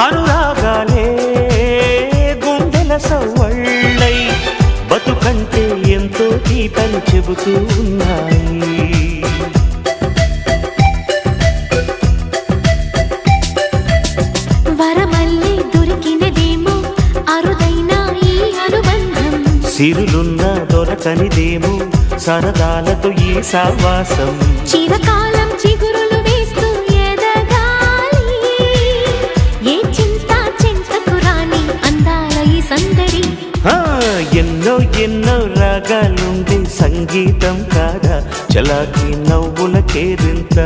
అనురాగాలే గుండెల సవ్వళ్ళై బతుకంటే ఎంతో తీపని చెబుతూ ఉన్నాయి. వరమల్లి దొరికినదేమో అరుదైన ఈ అనుబంధం, సిరులున్న దొరకనిదేమో సరదాలతో ఈ సావాసం. చిరకాలం చిగురులు వేస్తూ ఎదగాలి, ఏ చింత చింతకు రాని అందాల ఈ సందడి. ఎన్నో ఎన్నో రాగాలుండే సంగీతం కాదా చలాకి నవ్వుల కేరింత.